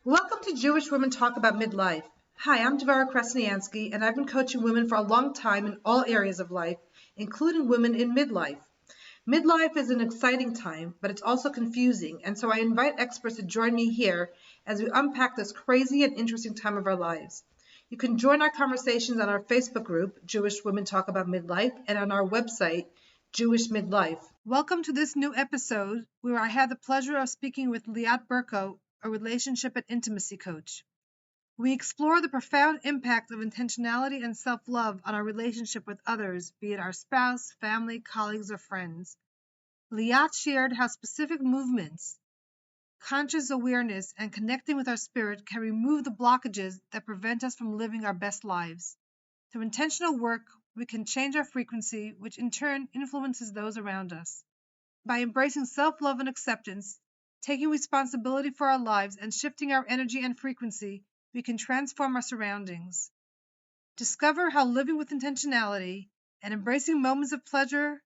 Welcome to Jewish Women Talk About Midlife. Hi, I'm Devora Krasnianski, and I've been coaching women for a long time in all areas of life, including women in midlife. Midlife is an exciting time, but it's also confusing, and so I invite experts to join me here as we unpack this crazy and interesting time of our lives. You can join our conversations on our Facebook group, Jewish Women Talk About Midlife, and on our website, Jewish Midlife. Welcome to this new episode where I had the pleasure of speaking with Liat Berko, a relationship and intimacy coach. We explore the profound impact of intentionality and self-love on our relationship with others, be it our spouse, family, colleagues, or friends. Liat shared how specific movements, conscious awareness, and connecting with our spirit can remove the blockages that prevent us from living our best lives. Through intentional work, we can change our frequency, which in turn influences those around us. By embracing self-love and acceptance, taking responsibility for our lives, and shifting our energy and frequency, we can transform our surroundings. Discover how living with intentionality and embracing moments of pleasure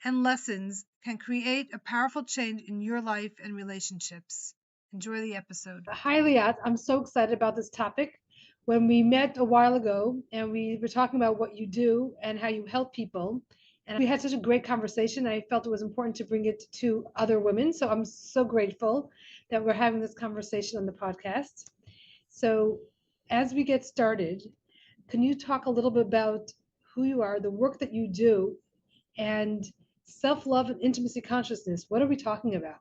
and lessons can create a powerful change in your life and relationships. Enjoy the episode. Hi, Liat. I'm so excited about this topic. When we met a while ago and we were talking about what you do and how you help people, and we had such a great conversation, I felt it was important to bring it to other women. So I'm so grateful that we're having this conversation on the podcast. So, as we get started, can you talk a little bit about who you are, the work that you do, and self love and intimacy consciousness? What are we talking about?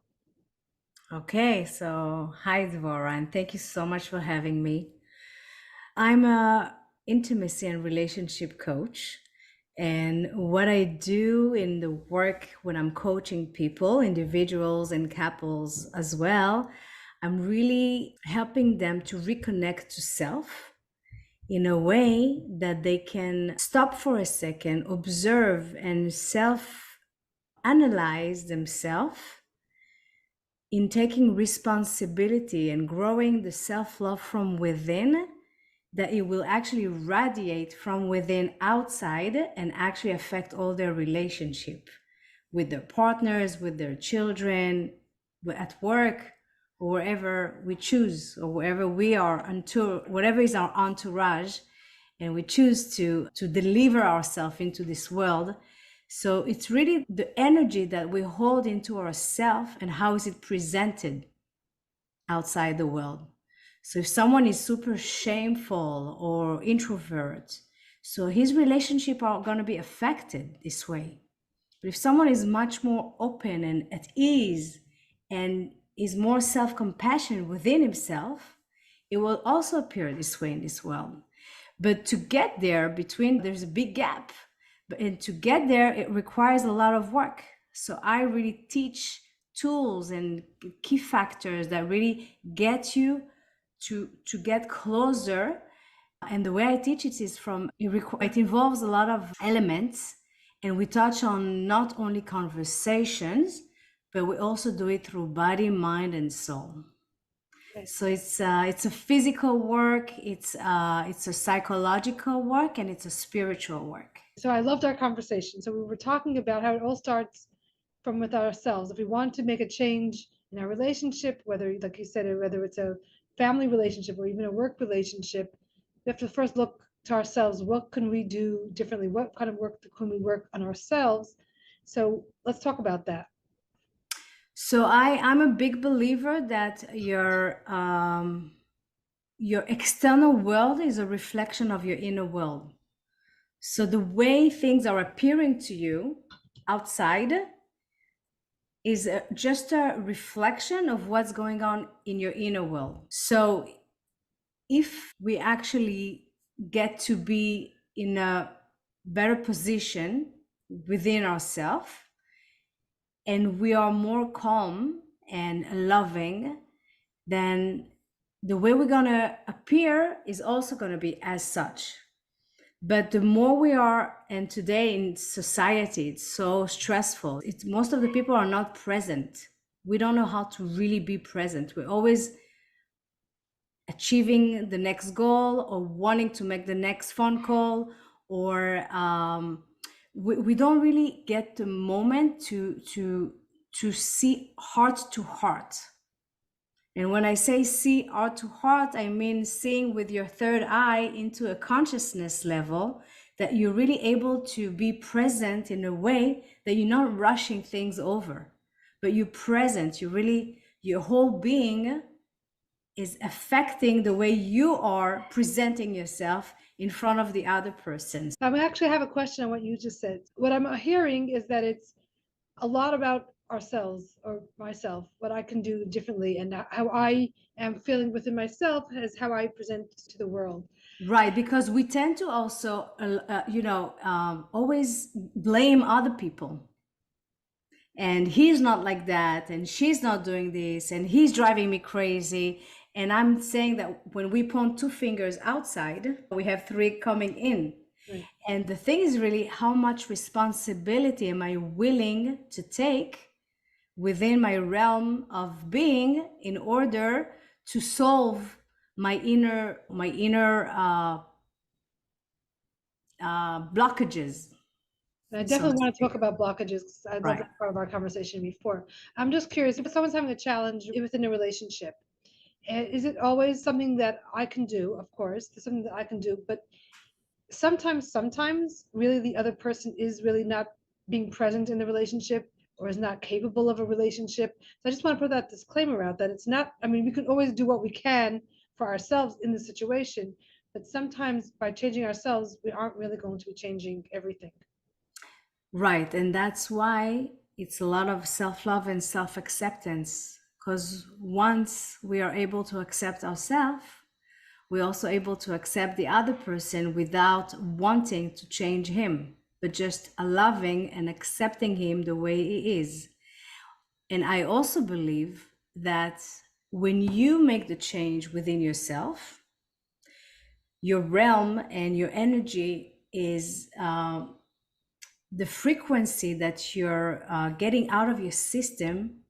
Okay, so hi Devora, and thank you so much for having me. I'm a intimacy and relationship coach, and what I do in the work when I'm coaching people, individuals and couples as well, I'm really helping them to reconnect to self in a way that they can stop for a second, observe and self analyze themselves in taking responsibility and growing the self-love from within, that it will actually radiate from within outside and actually affect all their relationship with their partners, with their children, at work, or wherever we choose, or wherever we are until whatever is our entourage, and we choose to deliver ourselves into this world. So it's really the energy that we hold into ourselves and how is it presented outside the world. So if someone is super shameful or introvert, so his relationship are going to be affected this way. But if someone is much more open and at ease and is more self-compassionate within himself, it will also appear this way in this world. But to get there, there's a big gap. And to get there, it requires a lot of work. So I really teach tools and key factors that really get you to get closer. And the way I teach it is it involves a lot of elements. And we touch on not only conversations, but we also do it through body, mind, and soul. So it's a physical work, it's a psychological work, and it's a spiritual work. So I loved our conversation. So we were talking about how it all starts from with ourselves. If we want to make a change in our relationship, whether, like you said, whether it's a family relationship or even a work relationship, we have to first look to ourselves. What can we do differently? What kind of work can we work on ourselves? So let's talk about that. So I'm a big believer that your external world is a reflection of your inner world. So the way things are appearing to you outside is just a reflection of what's going on in your inner world. So if we actually get to be in a better position within ourselves, and we are more calm and loving, then the way we're going to appear is also going to be as such. But the more we are, and today in society, it's so stressful. Most of the people are not present. We don't know how to really be present. We're always achieving the next goal or wanting to make the next phone call, or we don't really get the moment to see heart to heart. And when I say see heart to heart, I mean seeing with your third eye into a consciousness level, that you're really able to be present in a way that you're not rushing things over, but you're present. You really, your whole being is affecting the way you are presenting yourself in front of the other person. I actually have a question on what you just said. What I'm hearing is that it's a lot about ourselves or myself, what I can do differently, and how I am feeling within myself is how I present to the world. Right, because we tend to also, always blame other people. And he's not like that, and she's not doing this, and he's driving me crazy. And I'm saying that when we point two fingers outside, we have three coming in. Right. And the thing is really, how much responsibility am I willing to take within my realm of being in order to solve my inner blockages. I definitely want to talk about blockages because I love that part of our conversation before. I'm just curious, if someone's having a challenge within a relationship, is it always something that I can do? Of course, there's something that I can do, but sometimes really the other person is really not being present in the relationship or is not capable of a relationship. So I just want to put that disclaimer out that it's not, I mean, we can always do what we can for ourselves in the situation, but sometimes by changing ourselves, we aren't really going to be changing everything. Right. And that's why it's a lot of self-love and self-acceptance, because once we are able to accept ourselves, we're also able to accept the other person without wanting to change him, but just loving and accepting him the way he is. And I also believe that when you make the change within yourself, your realm and your energy is the frequency that you're getting out of your system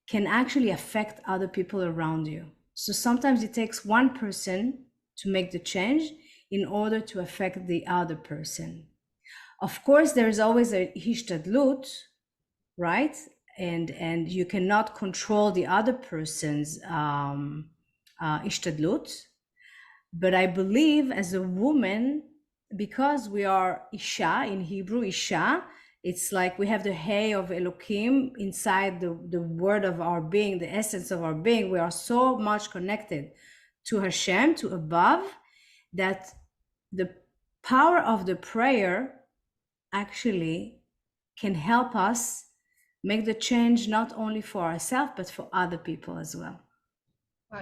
can actually affect other people around you. So sometimes it takes one person to make the change in order to affect the other person. Of course, there is always a hishtadlut, right? And you cannot control the other person's hishtadlut. But I believe as a woman, because we are Isha, in Hebrew, Isha, it's like we have the Hey of Elohim inside the word of our being, the essence of our being. We are so much connected to Hashem, to above, that the power of the prayer actually can help us make the change not only for ourselves, but for other people as well.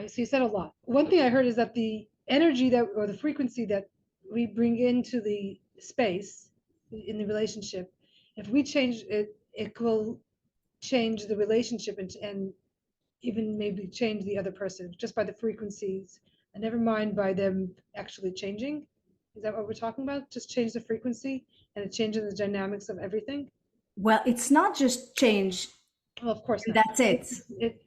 So you said a lot. One thing I heard is that the energy that, or the frequency that we bring into the space in the relationship, if we change it, it will change the relationship and even maybe change the other person just by the frequencies, and never mind by them actually changing. Is that what we're talking about? Just change the frequency and it changes the dynamics of everything? Well, it's not just change. Well, of course not. That's it.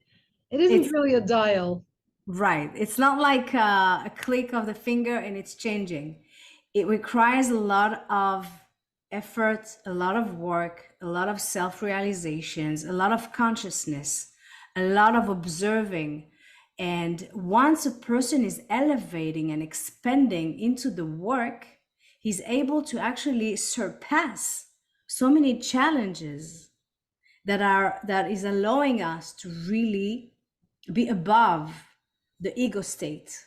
It isn't really a dial. Right. It's not like a click of the finger and it's changing. It requires a lot of effort, a lot of work, a lot of self-realizations, a lot of consciousness, a lot of observing. And once a person is elevating and expanding into the work, he's able to actually surpass so many challenges that is allowing us to really be above the ego state.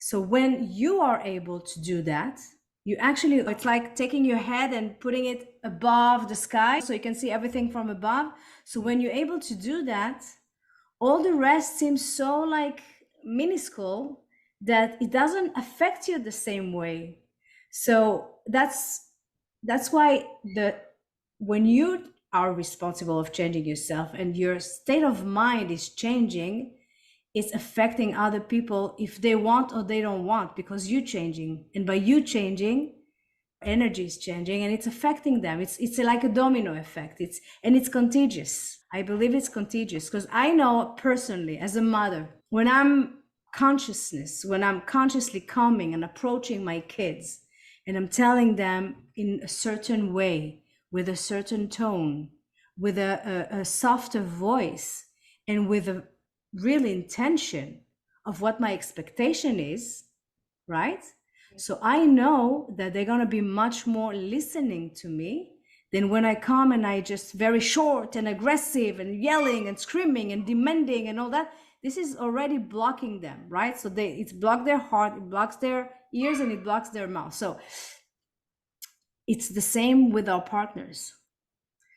So when you are able to do that, you actually, it's like taking your head and putting it above the sky so you can see everything from above. So when you're able to do that, all the rest seems so like minuscule that it doesn't affect you the same way. So that's why when you are responsible of changing yourself and your state of mind is changing, it's affecting other people if they want or they don't want, because you're changing, and by you changing, energy is changing and it's affecting them. It's like a domino effect. It's contagious. I believe it's contagious because I know personally as a mother, when I'm consciously coming and approaching my kids and I'm telling them in a certain way, with a certain tone, with a softer voice, and with a real intention of what my expectation is, right? So I know that they're going to be much more listening to me than when I come and I just very short and aggressive and yelling and screaming and demanding and all that. This is already blocking them, right? So it's blocked their heart, it blocks their ears, and it blocks their mouth. So it's the same with our partners.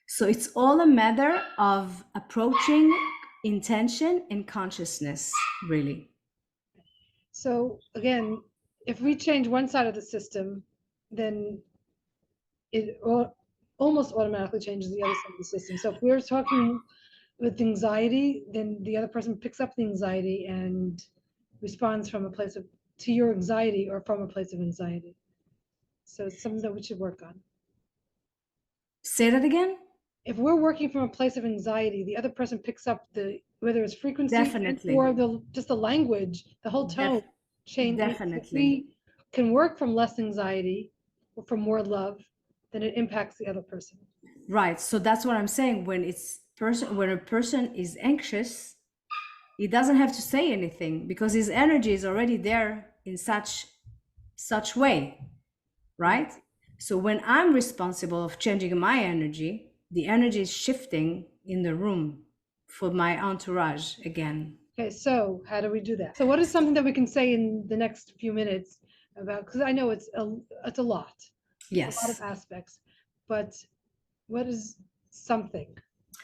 So it's all a matter of approaching intention and consciousness, really. So again, if we change one side of the system, then it almost automatically changes the other side of the system. So if we're talking with anxiety, then the other person picks up the anxiety and responds from a place of to your anxiety or from a place of anxiety. So it's something that we should work on. Say that again? If we're working from a place of anxiety, the other person picks up the whether it's frequency Definitely. or just the language, the whole tone change. Definitely. If we can work from less anxiety or from more love, then it impacts the other person. Right. So that's what I'm saying. When a person is anxious, he doesn't have to say anything because his energy is already there in such way, right? So when I'm responsible of changing my energy, the energy is shifting in the room for my entourage again. Okay, so how do we do that? So what is something that we can say in the next few minutes about, because I know it's a lot. Yes. A lot of aspects, but what is something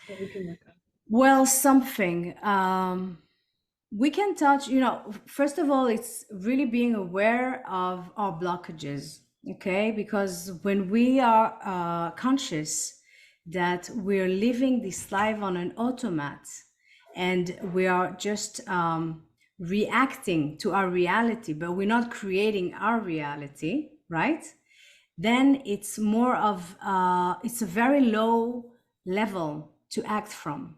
that we can work on? Well, something. We can touch, first of all, it's really being aware of our blockages, okay? Because when we are conscious that we're living this life on an automat and we are just reacting to our reality, but we're not creating our reality, right? Then it's more of, it's a very low level to act from.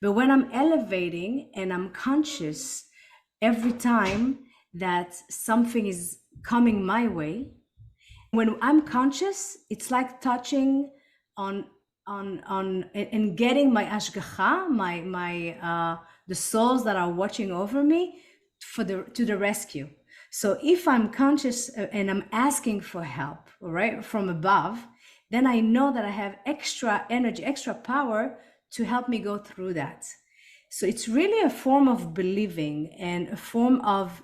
But when I'm elevating and I'm conscious every time that something is coming my way, when I'm conscious, it's like touching on and getting my ashgacha, the souls that are watching over me to the rescue. So if I'm conscious and I'm asking for help, all right, from above, then I know that I have extra energy, extra power to help me go through that. So it's really a form of believing and a form of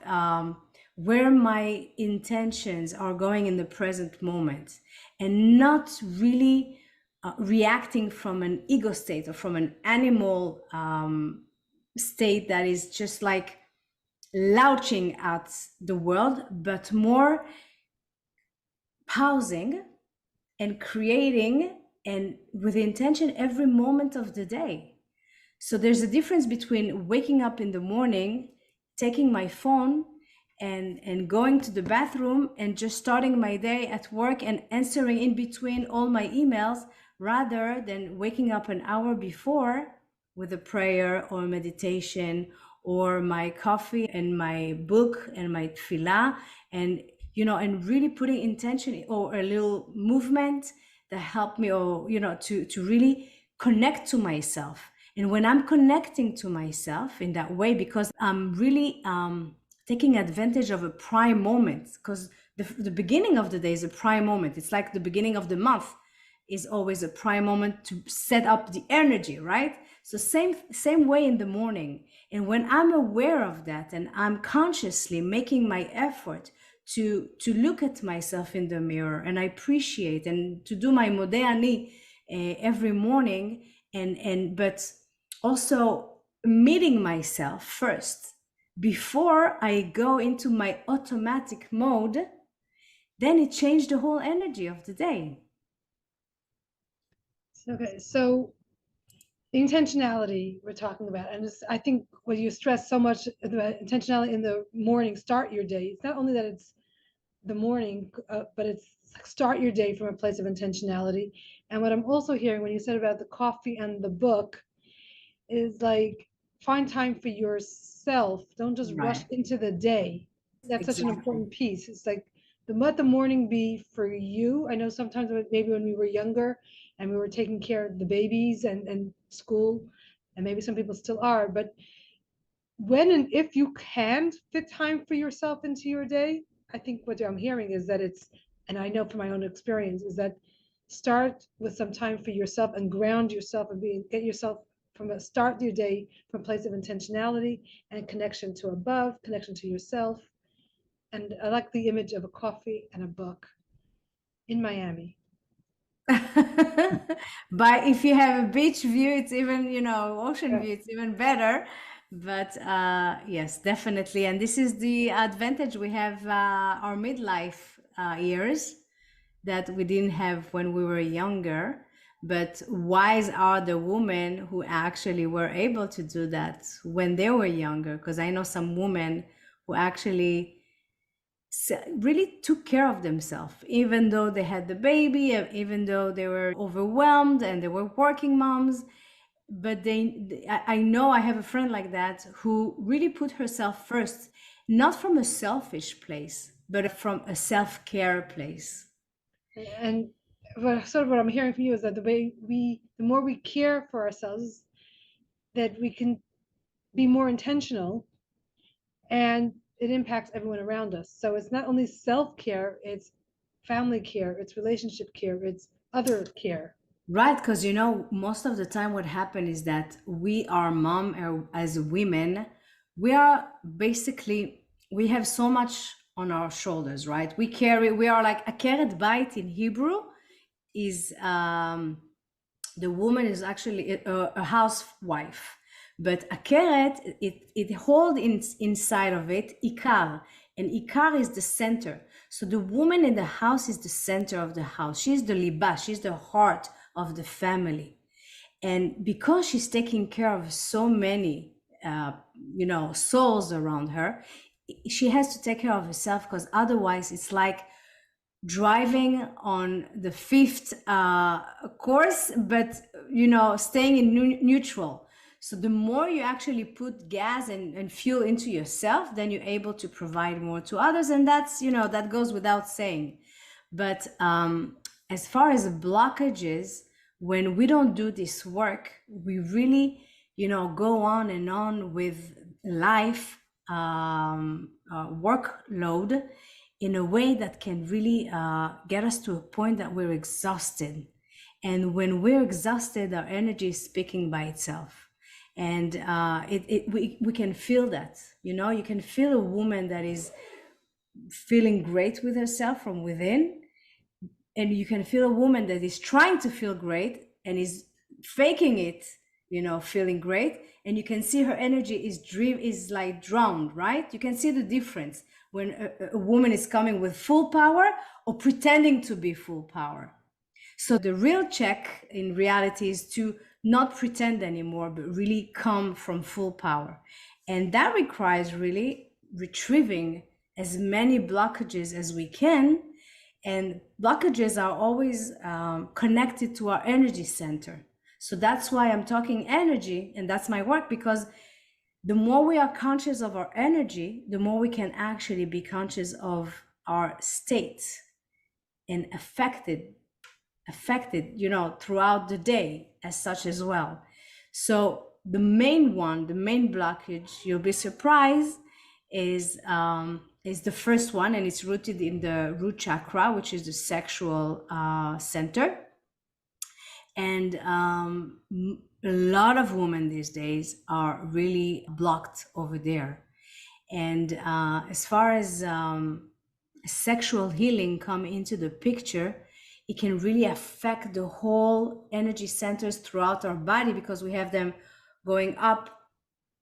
where my intentions are going in the present moment, and not really reacting from an ego state or from an animal state that is just like louching at the world, but more pausing and creating and with intention every moment of the day. So there's a difference between waking up in the morning, taking my phone and going to the bathroom and just starting my day at work and answering in between all my emails, rather than waking up an hour before with a prayer or meditation or my coffee and my book and my tefillah, and and really putting intention or a little movement that helped me, or to really connect to myself. And when I'm connecting to myself in that way, because I'm really taking advantage of a prime moment, because the beginning of the day is a prime moment. It's like the beginning of the month is always a prime moment to set up the energy, right? So same way in the morning. And when I'm aware of that and I'm consciously making my effort to look at myself in the mirror and I appreciate, and to do my modeh ani every morning, but also meeting myself first before I go into my automatic mode, then it changed the whole energy of the day. Okay, so the intentionality we're talking about, and I think what you stress so much about intentionality in the morning, start your day. It's not only that it's the morning, but it's like start your day from a place of intentionality. And what I'm also hearing when you said about the coffee and the book is like find time for yourself. Don't just rush into the day. That's such an important piece. It's like let the morning be for you. I know sometimes maybe when we were younger and we were taking care of the babies and school, and maybe some people still are, but when and if you can fit time for yourself into your day, I think what I'm hearing is that it's, and I know from my own experience, is that start with some time for yourself and ground yourself and get yourself from a start your day from a place of intentionality and connection to above, connection to yourself. And I like the image of a coffee and a book in Miami. But if you have a beach view, it's even, ocean Yeah. view, it's even better. But yes, definitely. And this is the advantage we have our midlife years that we didn't have when we were younger. But wise are the women who actually were able to do that when they were younger. Because I know some women who actually really took care of themselves, even though they had the baby, even though they were overwhelmed and they were working moms. But I know I have a friend like that who really put herself first, not from a selfish place, but from a self-care place. And sort of what I'm hearing from you is that the more we care for ourselves, that we can be more intentional, and it impacts everyone around us. So it's not only self-care, it's family care, it's relationship care, it's other care. Right, because most of the time what happens is that we are mom as women, we are basically, we have so much on our shoulders, right? We are like a keret bait in Hebrew is the woman is actually a housewife, but a keret, it holds inside of it ikar, and ikar is the center. So the woman in the house is the center of the house. She's the liba, she's the heart of the family. And because she's taking care of so many souls around her, she has to take care of herself, because otherwise it's like driving on the fifth course, but staying in neutral. So the more you actually put gas and fuel into yourself, then you're able to provide more to others, and that's that goes without saying. But as far as blockages, when we don't do this work, we really go on and on with life workload in a way that can really get us to a point that we're exhausted. And when we're exhausted, our energy is speaking by itself. And we can feel that. You can feel a woman that is feeling great with herself from within, and you can feel a woman that is trying to feel great and is faking it, feeling great. And you can see her energy is like drowned, right? You can see the difference when a woman is coming with full power or pretending to be full power. So the real check in reality is to not pretend anymore, but really come from full power. And that requires really retrieving as many blockages as we can. And blockages are always connected to our energy center. So that's why I'm talking energy, and that's my work, because the more we are conscious of our energy, the more we can actually be conscious of our state and affected throughout the day as such as well. So the main blockage, you'll be surprised, is the first one, and it's rooted in the root chakra, which is the sexual center. And a lot of women these days are really blocked over there. And as far as sexual healing come into the picture, it can really affect the whole energy centers throughout our body, because we have them going up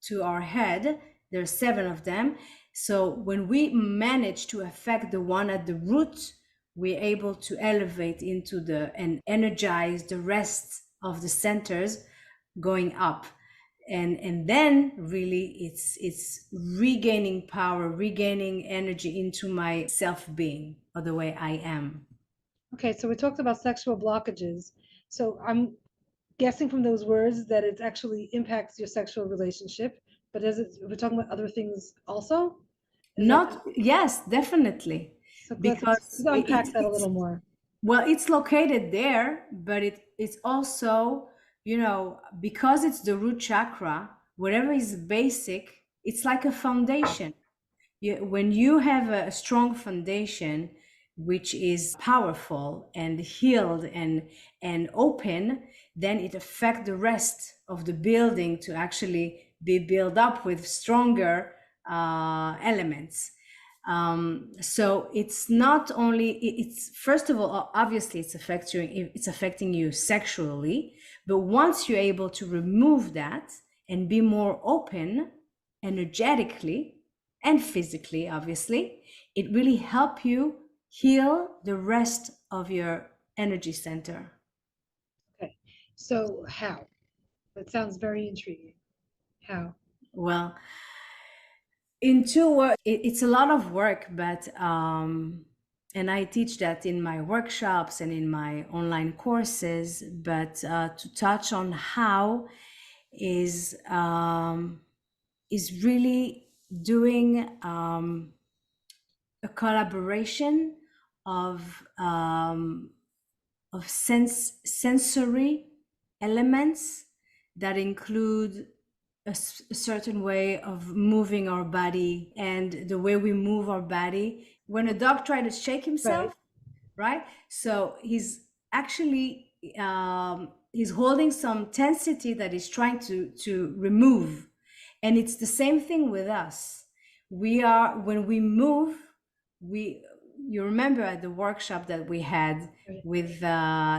to our head. There are 7 of them. So when we manage to affect the one at the root, we're able to elevate into and energize the rest of the centers going up. And then really it's regaining power, regaining energy into my self-being, or the way I am. Okay, so we talked about sexual blockages. So I'm guessing from those words that it actually impacts your sexual relationship, but we're talking about other things also? Yes, definitely. So Because let's unpack that a little more. Well, it's located there, but it's also, because it's the root chakra, whatever is basic it's like a foundation. When you have a strong foundation, which is powerful and healed and open, then it affects the rest of the building to actually be built up with stronger elements. So it's not only, it's first of all, obviously it's affecting you sexually, but once you're able to remove that and be more open energetically and physically, obviously, it really help you heal the rest of your energy center. Okay. So how? That sounds very intriguing. How? Well, in 2 words, it's a lot of work, but and I teach that in my workshops and in my online courses. But to touch on how is really doing a collaboration of sensory elements that include a certain way of moving our body, and the way we move our body. When a dog tries to shake himself, right? So he's actually he's holding some tensity that he's trying to remove. And it's the same thing with us. We are, when we move, you remember at the workshop that we had with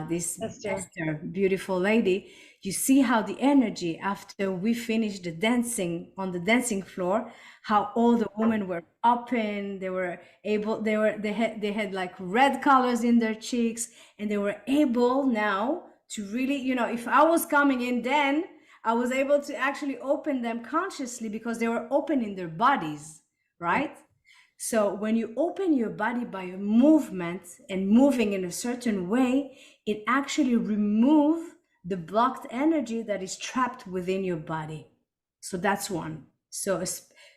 this Esther, beautiful lady, you see how the energy after we finished the dancing on the dancing floor, how all the women were open, they were able, they had like red colors in their cheeks, and they were able now to really, if I was coming in then, I was able to actually open them consciously because they were open in their bodies, right? So when you open your body by a movement and moving in a certain way, it actually removes the blocked energy that is trapped within your body. So that's one. So a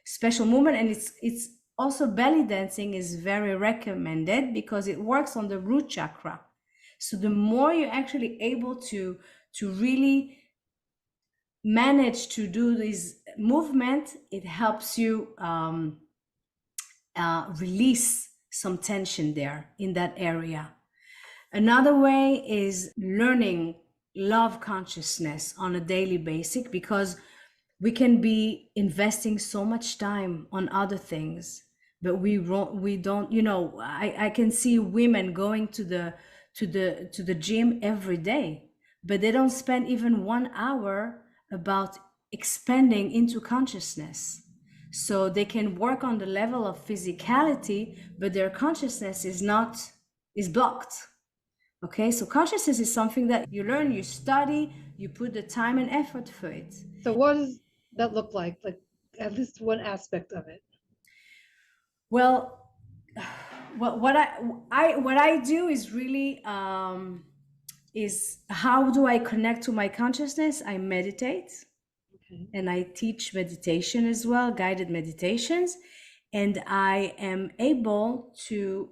special movement, and it's also belly dancing is very recommended because it works on the root chakra. So the more you're actually able to really manage to do this movement, it helps you release some tension there in that area. Another way is learning love consciousness on a daily basis, because we can be investing so much time on other things, but we don't, I can see women going to the gym every day, but they don't spend even 1 hour about expanding into consciousness. So they can work on the level of physicality, but their consciousness is blocked. Okay, so consciousness is something that you learn, you study, you put the time and effort for it. So what does that look like at least one aspect of it? Well, what I do is really is how do I connect to my consciousness? I meditate. Okay. And I teach meditation as well, guided meditations, and I am able to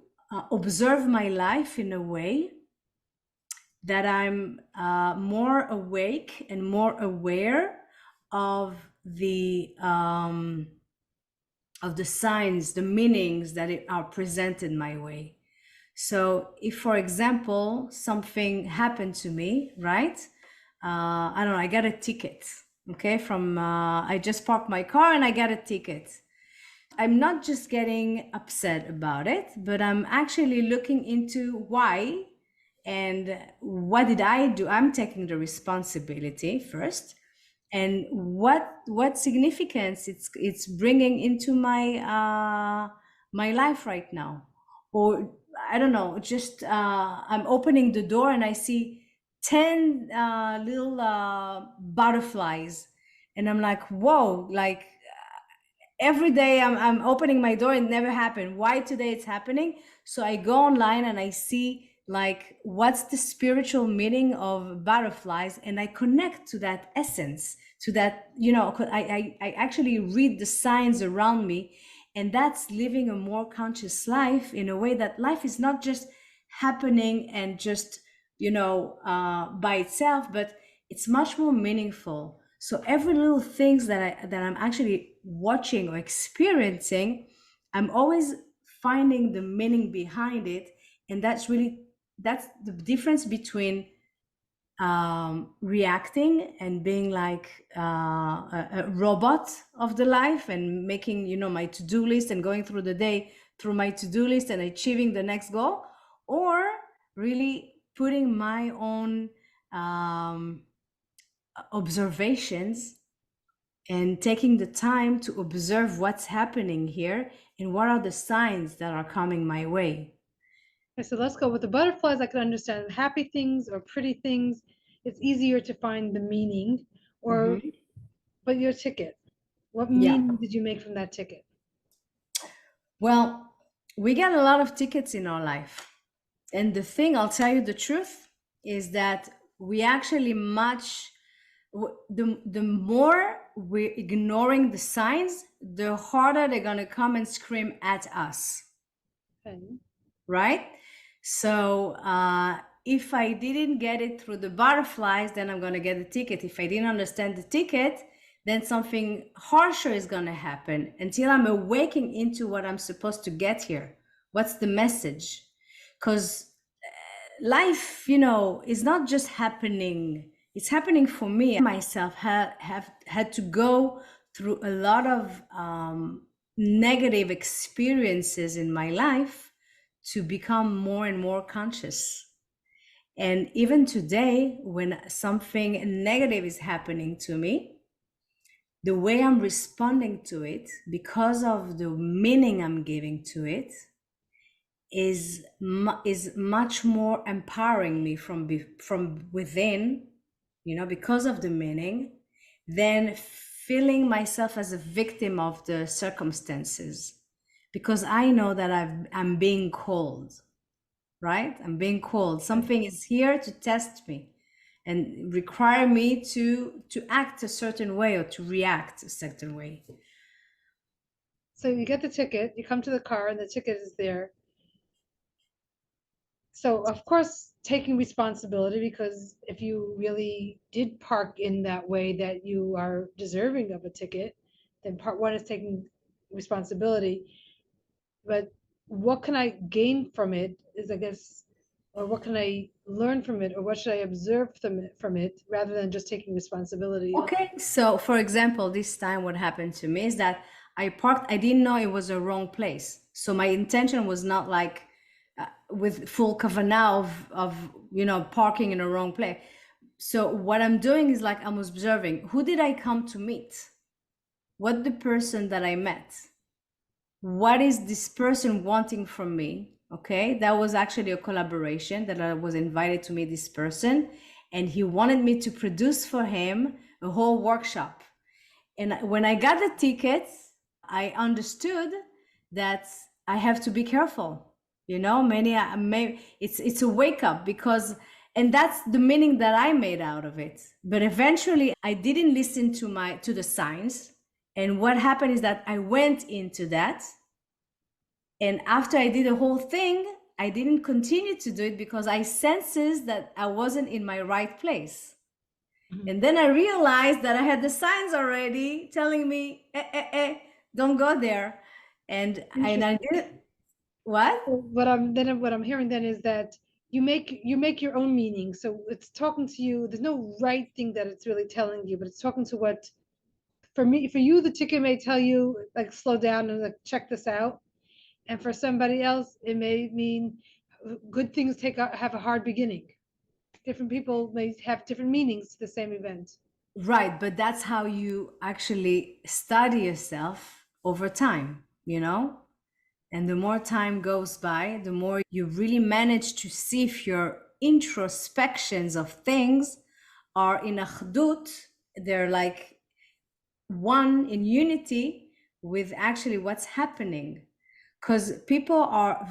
observe my life in a way that I'm more awake and more aware of the signs, the meanings that are presented my way. So if, for example, something happened to me, right? I don't know, I got a ticket, okay? I just parked my car and I got a ticket. I'm not just getting upset about it, but I'm actually looking into why and what did I do? I'm taking the responsibility first, and what significance it's bringing into my my life right now. Or I don't know, just I'm opening the door and I see 10 little butterflies, and I'm like, whoa, like every day I'm opening my door and it never happened. Why today it's happening? So I go online and I see like what's the spiritual meaning of butterflies, and I connect to that essence, to that, I actually read the signs around me, and that's living a more conscious life in a way that life is not just happening and just by itself, but it's much more meaningful. So every little things that I'm actually watching or experiencing, I'm always finding the meaning behind it. And that's the difference between reacting and being like a robot of the life and making, my to-do list and going through the day through my to-do list and achieving the next goal, or really putting my own observations and taking the time to observe what's happening here and what are the signs that are coming my way. Okay, so let's go with the butterflies. I can understand happy things or pretty things. It's easier to find the meaning. But your ticket, what Yeah. meaning did you make from that ticket? Well, we get a lot of tickets in our life. And the thing, I'll tell you the truth, is that we actually the more we're ignoring the signs, the harder they're going to come and scream at us. Okay. Right? So if I didn't get it through the butterflies, then I'm going to get the ticket. If I didn't understand the ticket, then something harsher is going to happen until I'm awakening into what I'm supposed to get here. What's the message? Because life, is not just happening. It's happening for me. I myself have had to go through a lot of negative experiences in my life to become more and more conscious. And even today, when something negative is happening to me, the way I'm responding to it, because of the meaning I'm giving to it, is much more empowering me from within, because of the meaning, than feeling myself as a victim of the circumstances. Because I know that I'm being called, right? I'm being called. Something is here to test me and require me to act a certain way or to react a certain way. So you get the ticket, you come to the car, and the ticket is there. So, of course, taking responsibility, because if you really did park in that way that you are deserving of a ticket, then part one is taking responsibility. But what can I gain from it is, I guess, or what can I learn from it, or what should I observe from it rather than just taking responsibility? Okay, so for example, this time what happened to me is that I parked, I didn't know it was a wrong place. So my intention was not like with full kavanah of parking in a wrong place. So what I'm doing is like I'm observing, who did I come to meet? What the person that I met? What is this person wanting from me? Okay, that was actually a collaboration that I was invited to meet this person, and he wanted me to produce for him a whole workshop. And when I got the tickets, I understood that I have to be careful. It's a wake up, because, and that's the meaning that I made out of it. But eventually I didn't listen to the signs. And what happened is that I went into that. And after I did the whole thing, I didn't continue to do it because I senses that I wasn't in my right place. And then I realized that I had the signs already telling me, don't go there. And I did. What? What I'm hearing then is that you make your own meaning. So it's talking to you. There's no right thing that it's really telling you, but it's talking to what. For you, the ticket may tell you like slow down and like check this out, and for somebody else, it may mean good things have a hard beginning. Different people may have different meanings to the same event. Right, but that's how you actually study yourself over time, And the more time goes by, the more you really manage to see if your introspections of things are in achdut, they're like one in unity with actually what's happening. Because people are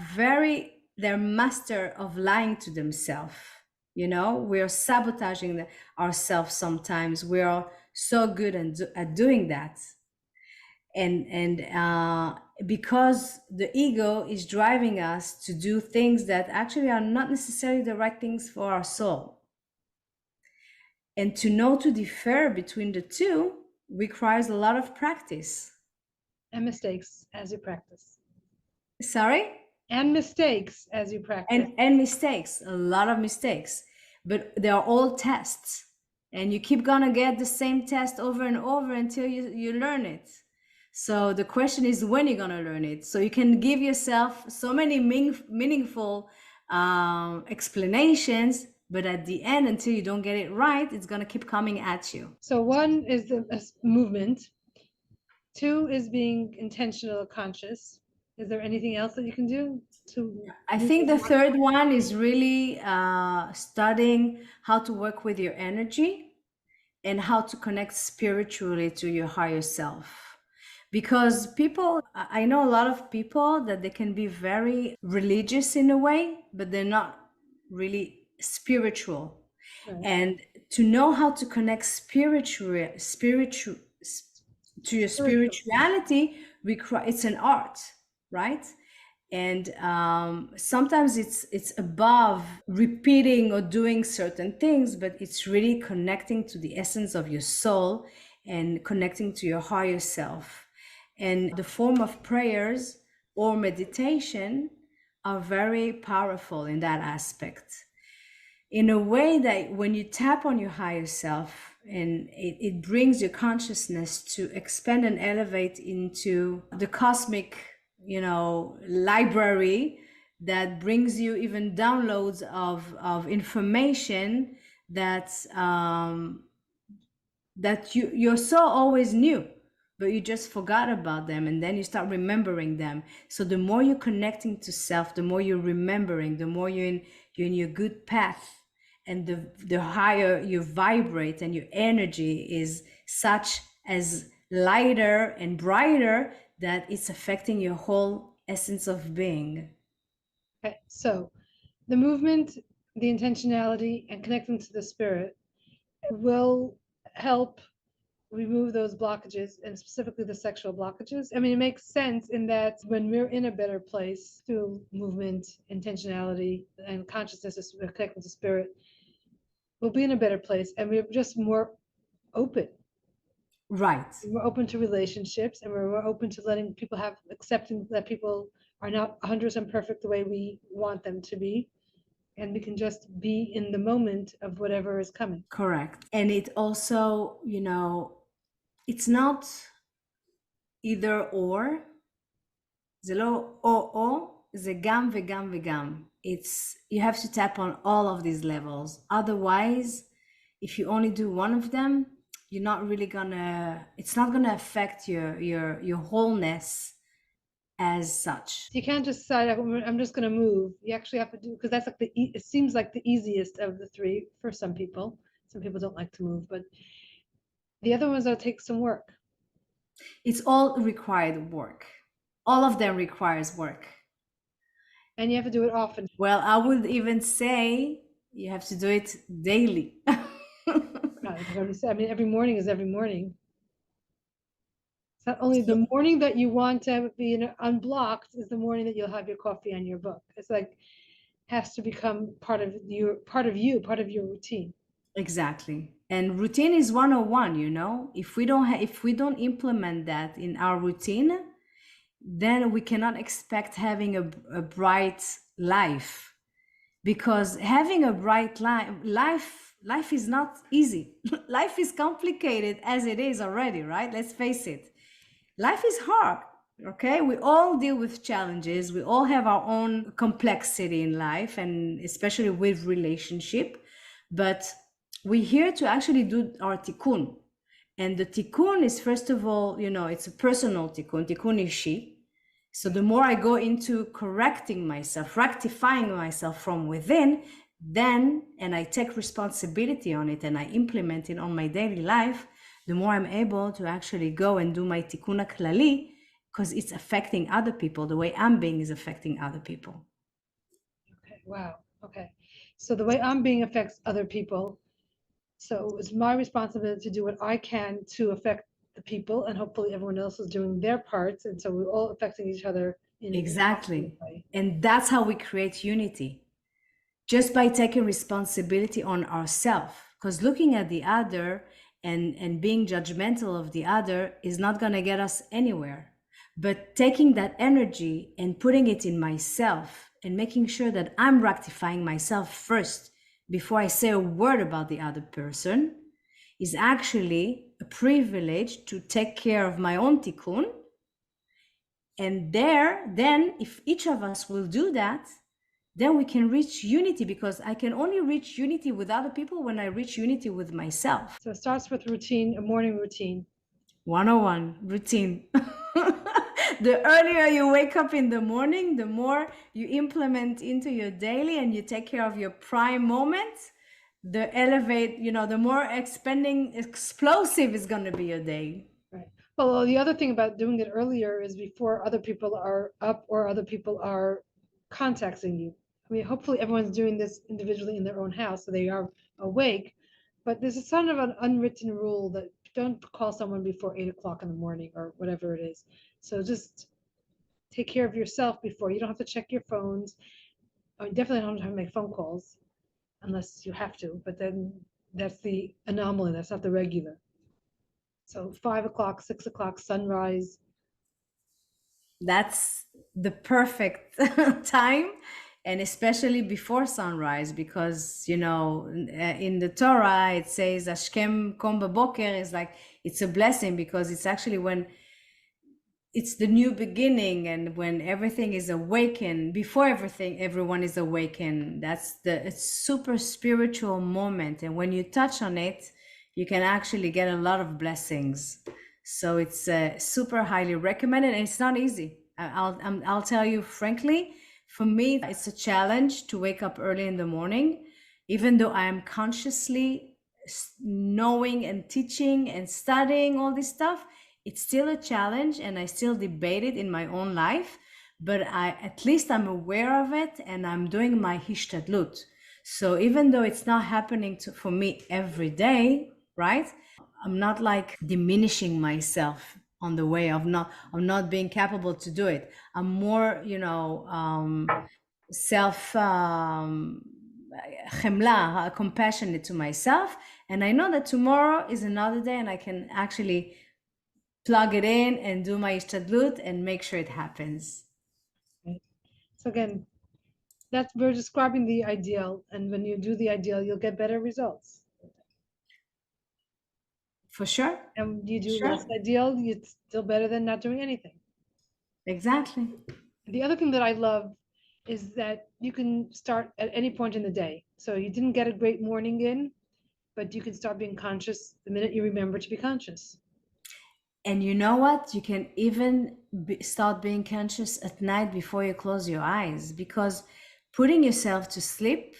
they're master of lying to themselves. We're sabotaging ourselves sometimes. We are so good at doing that. And because the ego is driving us to do things that actually are not necessarily the right things for our soul. And to know to differ between the two requires a lot of practice. And mistakes as you practice. Sorry? And mistakes as you practice. And mistakes, a lot of mistakes. But they are all tests. And you keep gonna get the same test over and over until you learn it. So the question is when you're gonna learn it. So you can give yourself so many meaningful explanations, but at the end, until you don't get it right, it's gonna keep coming at you. So one is the movement. Two is being intentional, conscious. Is there anything else that you can do to? I think the third one is really studying how to work with your energy and how to connect spiritually to your higher self. Because I know a lot of people that they can be very religious in a way, but they're not really spiritual. Right. And to know how to connect to your spirituality, it's an art, right? And sometimes it's above repeating or doing certain things, but it's really connecting to the essence of your soul and connecting to your higher self. And the form of prayers or meditation are very powerful in that aspect, in a way that when you tap on your higher self, and it brings your consciousness to expand and elevate into the cosmic, library that brings you even downloads of information that your soul always knew, but you just forgot about them, and then you start remembering them. So the more you're connecting to self, the more you're remembering, the more you're in your good path, and the higher you vibrate, and your energy is such as lighter and brighter that it's affecting your whole essence of being. Okay, so the movement, the intentionality, and connecting to the spirit will help remove those blockages, and specifically the sexual blockages. I mean, it makes sense in that when we're in a better place through movement, intentionality, and consciousness, connecting to spirit, we'll be in a better place, and we're just more open. Right. We're open to relationships, and we're more open to letting people accepting that people are not 100% perfect the way we want them to be. And we can just be in the moment of whatever is coming. Correct. And it also, it's not either or. זה לא או, זה גם וגם וגם. You have to tap on all of these levels. Otherwise, if you only do one of them, it's not gonna affect your wholeness as such. You can't just decide, I'm just going to move. You actually have to do, because that's like it seems like the easiest of the three for some people. Some people don't like to move, but the other ones will take some work. It's all required work. All of them requires work. And you have to do it often. Well, I would even say you have to do it daily. I mean, every morning is every morning. It's not only the morning that you want to be unblocked is the morning that you'll have your coffee and your book. It's like has to become part of your routine. Exactly. And routine is 101, if we don't implement that in our routine, then we cannot expect having a bright life, because having a bright life is not easy. Life is complicated as it is already, right? Let's face it. Life is hard, okay? We all deal with challenges. We all have our own complexity in life, and especially with relationship. But we're here to actually do our tikkun. And the tikkun is, first of all, it's a personal tikkun ishi. So the more I go into correcting myself, rectifying myself from within, and I take responsibility on it and I implement it on my daily life, the more I'm able to actually go and do my tikkun klali, because it's affecting other people. The way I'm being is affecting other people. Okay, wow. Okay. So the way I'm being affects other people. So it's my responsibility to do what I can to affect the people, and hopefully everyone else is doing their parts. And so we're all affecting each other. Exactly. And that's how we create unity. Just by taking responsibility on ourselves. because looking at the other and being judgmental of the other is not going to get us anywhere. But taking that energy and putting it in myself and making sure that I'm rectifying myself first before I say a word about the other person is actually a privilege to take care of my own tikkun. And then if each of us will do that, then we can reach unity, because I can only reach unity with other people when I reach unity with myself. So it starts with routine, a morning routine. 101 routine. The earlier you wake up in the morning, the more you implement into your daily and you take care of your prime moments, the the more explosive is going to be your day. Right. Well, the other thing about doing it earlier is before other people are up or other people are contacting you. I mean, hopefully everyone's doing this individually in their own house, so they are awake. But there's a sort of an unwritten rule that don't call someone before 8 o'clock in the morning or whatever it is. So just take care of yourself before. You don't have to check your phones. I mean, definitely don't have to make phone calls unless you have to. But then that's the anomaly. That's not the regular. So 5 o'clock, 6 o'clock, sunrise. That's the perfect time, and especially before sunrise, because in the Torah it says Ashkem kom baboker is like, it's a blessing, because it's actually when it's the new beginning and when everything is awakened, before everyone is awakened. That's it's super spiritual moment, and when you touch on it, you can actually get a lot of blessings. So it's super highly recommended, and it's not easy. I'll tell you frankly, for me, it's a challenge to wake up early in the morning, even though I am consciously knowing and teaching and studying all this stuff. It's still a challenge, and I still debate it in my own life, but at least I'm aware of it, and I'm doing my hishtadlut. So even though it's not happening for me every day, right? I'm not like diminishing myself on the way of not being capable to do it. I'm more, self chemla, compassionate to myself, and I know that tomorrow is another day, and I can actually plug it in and do my ishtadlut and make sure it happens. Right. So again, we're describing the ideal, and when you do the ideal, you'll get better results. For sure. And you do less ideal, it's still better than not doing anything. Exactly. The other thing that I love is that you can start at any point in the day. So you didn't get a great morning in, but you can start being conscious the minute you remember to be conscious. And you know what? You can even start being conscious at night before you close your eyes, because putting yourself to sleep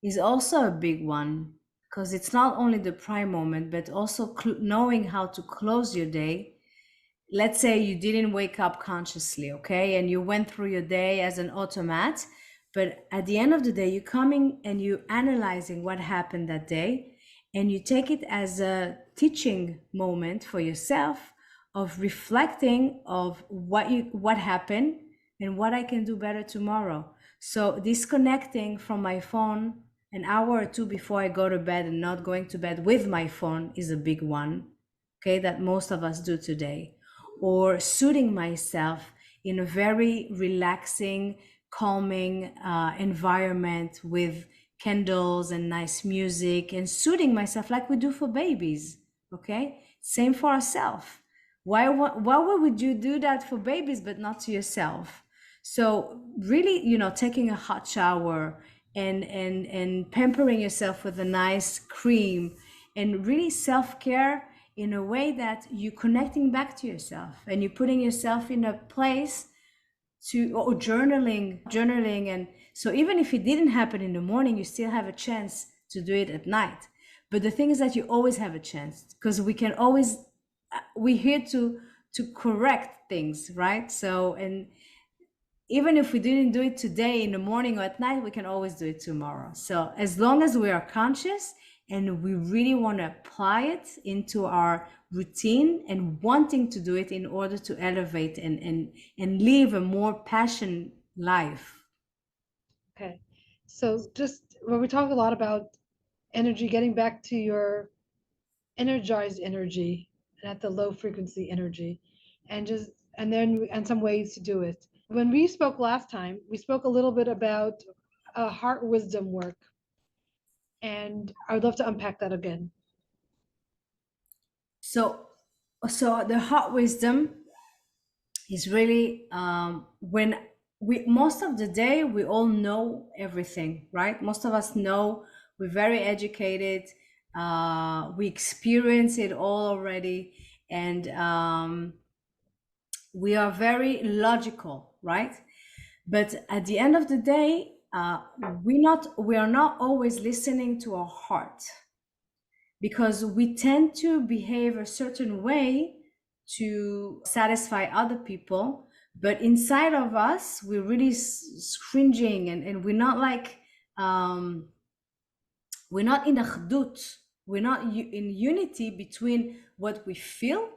is also a big one, because it's not only the prime moment, but also knowing how to close your day. Let's say you didn't wake up consciously, okay? And you went through your day as an automat, but at the end of the day, you're coming and you're analyzing what happened that day, and you take it as a teaching moment for yourself of reflecting of what happened and what I can do better tomorrow. So disconnecting from my phone an hour or two before I go to bed and not going to bed with my phone is a big one, okay, that most of us do today. Or suiting myself in a very relaxing, calming environment with candles and nice music, and suiting myself like we do for babies, okay? Same for ourselves. Why would you do that for babies but not to yourself? So really, taking a hot shower and pampering yourself with a nice cream, and really self-care in a way that you're connecting back to yourself and you're putting yourself in a place or journaling. And so even if it didn't happen in the morning, you still have a chance to do it at night. But the thing is that you always have a chance, because we're here to correct things, right? So, and even if we didn't do it today in the morning or at night, we can always do it tomorrow. So as long as we are conscious and we really want to apply it into our routine and wanting to do it in order to elevate and live a more passion life. Okay. So just, well, we talk a lot about energy, getting back to your energized energy and at the low frequency energy, and some ways to do it. When we spoke last time, we spoke a little bit about heart wisdom work, and I would love to unpack that again. So, the heart wisdom is really when most of the day we all know everything, right? Most of us know, we're very educated, we experience it all already, and we are very logical, right? But at the end of the day, we are not always listening to our heart, because we tend to behave a certain way to satisfy other people, but inside of us we're really cringing, and we're not like we're not in achdut, we're not in unity between what we feel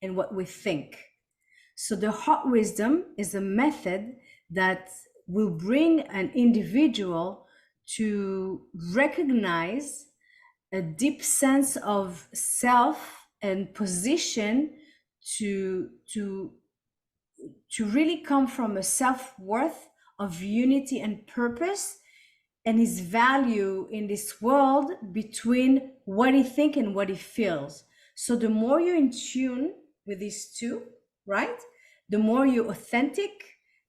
and what we think. So the heart wisdom is a method that will bring an individual to recognize a deep sense of self and position, to really come from a self-worth of unity and purpose, and his value in this world between what he thinks and what he feels. So the more you're in tune with these two, right, the more you're authentic,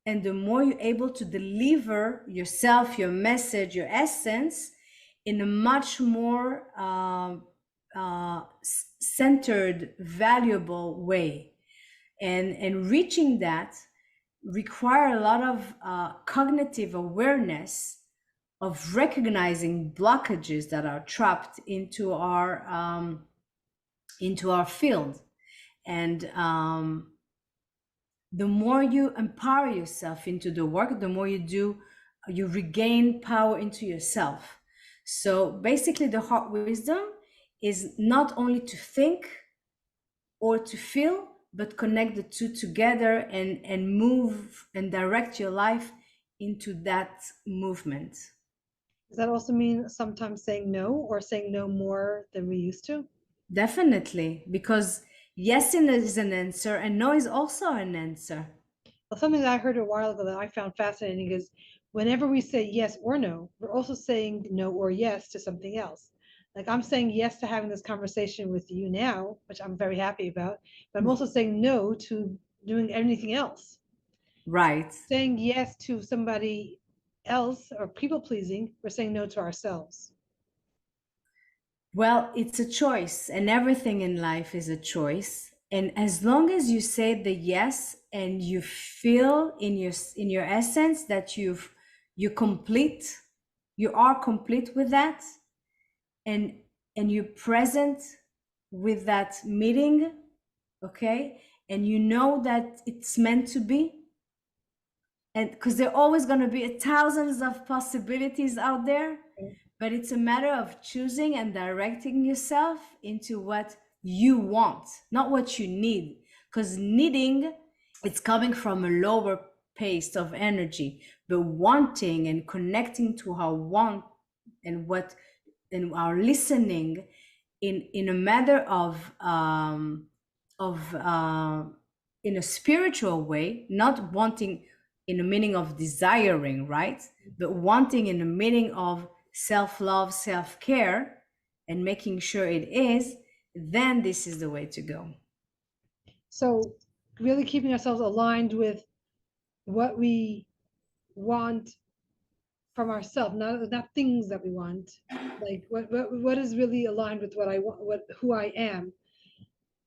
and the more you're able to deliver yourself, your message, your essence in a much more centered, valuable way. And reaching that require a lot of cognitive awareness of recognizing blockages that are trapped into our field. And the more you empower yourself into the work, the more you regain power into yourself. So basically, the heart wisdom is not only to think or to feel, but connect the two together and move and direct your life into that movement. Does that also mean sometimes saying no, or saying no more than we used to? Definitely, because yes is an answer, and no is also an answer. Well, something that I heard a while ago that I found fascinating is whenever we say yes or no, we're also saying no or yes to something else. Like I'm saying yes to having this conversation with you now, which I'm very happy about, but I'm also saying no to doing anything else. Right. Saying yes to somebody else or people pleasing, we're saying no to ourselves. Well, it's a choice, and everything in life is a choice. And as long as you say the yes, and you feel in your essence that you are complete with that, and you're present with that meeting, okay, and you know that it's meant to be, and because there are always going to be thousands of possibilities out there, but it's a matter of choosing and directing yourself into what you want, not what you need. Because needing, it's coming from a lower pace of energy, but wanting and connecting to our want and what, and our listening in a matter of in a spiritual way, not wanting in the meaning of desiring, right? But wanting in the meaning of self-love, self-care, and making sure it is, then this is the way to go. So really keeping ourselves aligned with what we want from ourselves, not things that we want, like what is really aligned with what I want, who I am,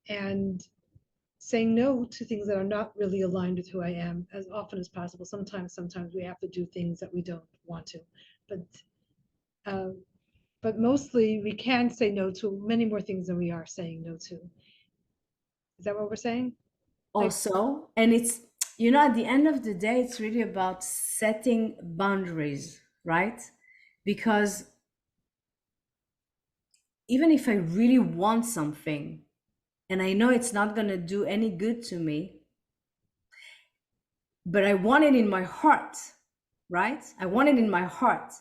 and saying no to things that are not really aligned with who I am as often as possible. Sometimes we have to do things that we don't want to, but mostly we can say no to many more things than we are saying no to. Is that what we're saying? Also, and it's, you know, at the end of the day, it's really about setting boundaries, right? Because even if I really want something and I know it's not going to do any good to me, but I want it in my heart, right? I want it in my heart,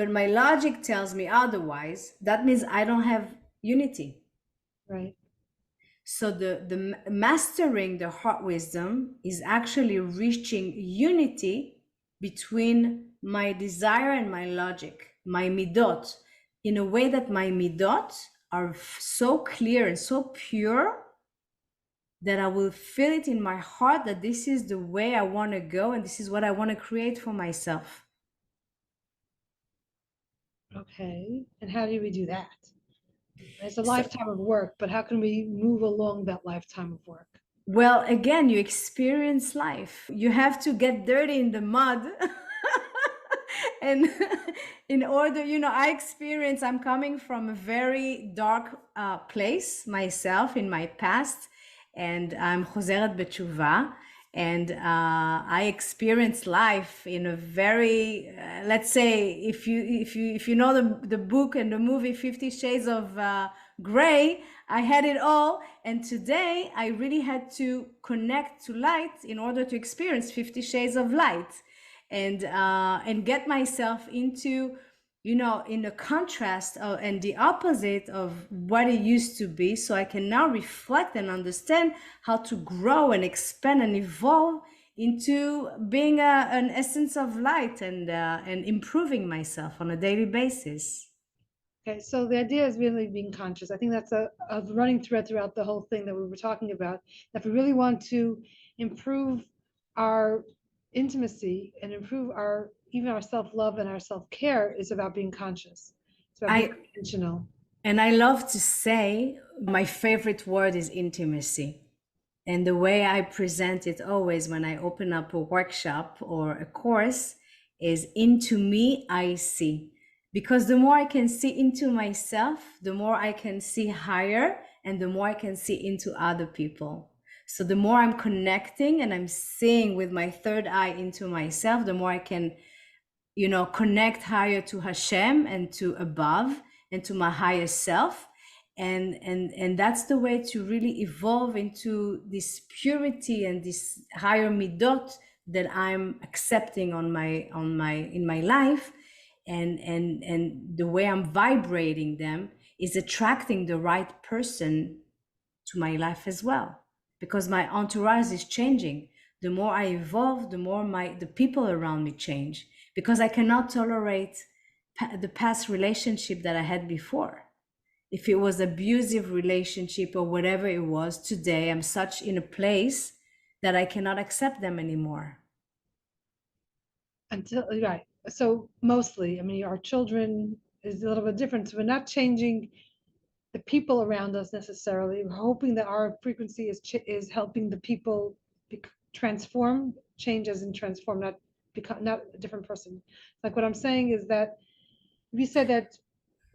but my logic tells me otherwise, that means I don't have unity. Right. So the mastering the heart wisdom is actually reaching unity between my desire and my logic, my midot, in a way that my midot are so clear and so pure that I will feel it in my heart that this is the way I want to go and this is what I want to create for myself. Okay. And how do we do that? It's a lifetime of work, but how can we move along that lifetime of work? Well, again, you experience life. You have to get dirty in the mud. And in order, I'm coming from a very dark place myself in my past, and I'm Chozeret B'Tshuva, and I experienced life in a very, let's say, if you know the book and the movie 50 Shades of Grey, I had it all, and today I really had to connect to light in order to experience 50 Shades of Light, and get myself into, in the contrast and the opposite of what it used to be, so I can now reflect and understand how to grow and expand and evolve into being an essence of light and improving myself on a daily basis. Okay, so the idea is really being conscious. I think that's a running thread throughout the whole thing that we were talking about. If we really want to improve our intimacy and improve even our self-love and our self-care, is about being conscious. It's about being intentional. And I love to say my favorite word is intimacy. And the way I present it always when I open up a workshop or a course is into me, I see. Because the more I can see into myself, the more I can see higher and the more I can see into other people. So the more I'm connecting and I'm seeing with my third eye into myself, the more I can, connect higher to Hashem and to above and to my higher self. And that's the way to really evolve into this purity and this higher midot that I'm accepting in my life, and the way I'm vibrating them is attracting the right person to my life as well, because my entourage is changing. The more I evolve, the more the people around me change, because I cannot tolerate the past relationship that I had before. If it was abusive relationship or whatever it was, today I'm such in a place that I cannot accept them anymore. Right. So mostly, I mean, our children is a little bit different. So we're not changing the people around us necessarily. We're hoping that our frequency is helping the people transform, change as in transform, not a different person. Like what I'm saying is that we said that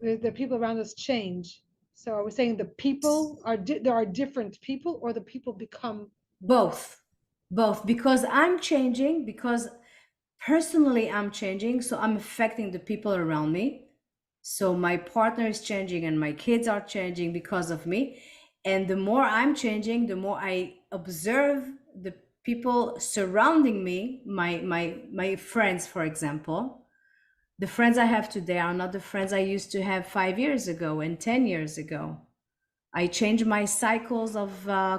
the people around us change. So are we saying the people there are different people, or the people become both? Because I'm changing, because personally I'm changing, so I'm affecting the people around me. So my partner is changing and my kids are changing because of me. And the more I'm changing, the more I observe the people surrounding me, my friends, for example. The friends I have today are not the friends I used to have 5 years ago and 10 years ago. I change my cycles of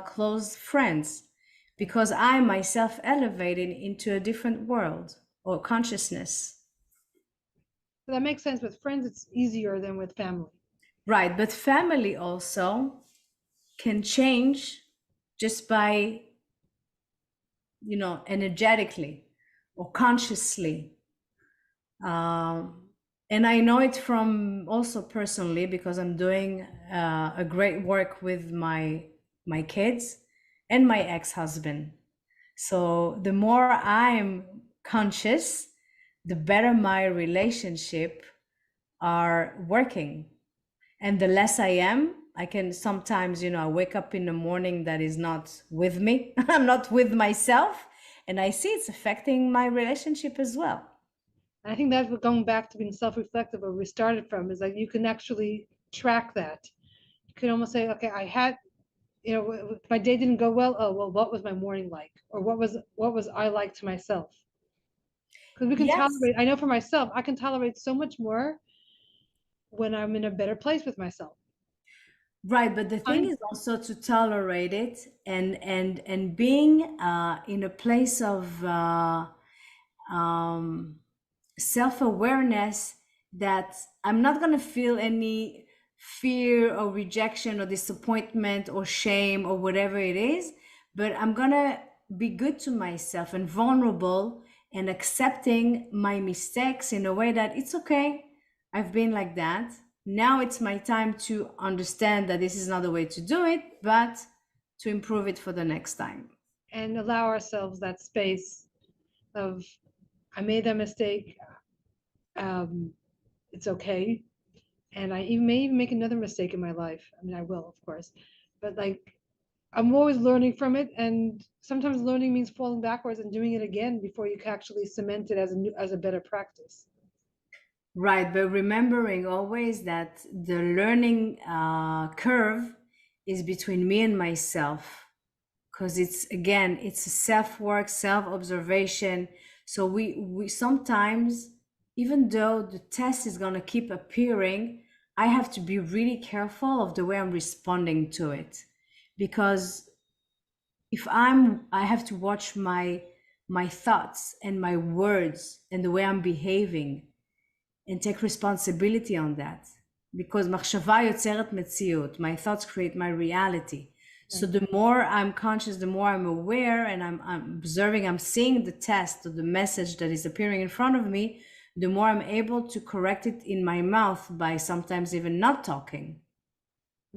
close friends because I myself elevated into a different world or consciousness. So that makes sense. With friends, it's easier than with family. Right, but family also can change just by, energetically or consciously. And I know it from also personally, because I'm doing a great work with my kids and my ex-husband. So the more I'm conscious, the better my relationship are working. And the less I am, I can sometimes, I wake up in the morning that is not with me. I'm not with myself. And I see it's affecting my relationship as well. I think that's what, going back to being self-reflective, where we started from, is like you can actually track that. You can almost say, okay, I had, if my day didn't go well, oh well, what was my morning like, or what was I like to myself? Because we can Yes. tolerate, I know for myself, I can tolerate so much more when I'm in a better place with myself. Right, but the thing Fine. is also to tolerate it and being in a place of um, self-awareness that I'm not going to feel any fear or rejection or disappointment or shame or whatever it is, but I'm going to be good to myself and vulnerable and accepting my mistakes in a way that it's okay. I've been like that. Now it's my time to understand that this is not the way to do it, but to improve it for the next time. And allow ourselves that space of, I made that mistake. It's okay. And I even may even make another mistake in my life. I mean, I will, of course, but like I'm always learning from it, and sometimes learning means falling backwards and doing it again before you can actually cement it as a better practice. Right, but remembering always that the learning curve is between me and myself, because it's again, it's a self-work, self-observation. So we sometimes, even though the test is gonna keep appearing, I have to be really careful of the way I'm responding to it, because if I have to watch my thoughts and my words and the way I'm behaving and take responsibility on that, because מחשבה יוצרת מציאות, my thoughts create my reality. So the more I'm conscious, the more I'm aware, and I'm observing, I'm seeing the test or the message that is appearing in front of me, the more I'm able to correct it in my mouth by sometimes even not talking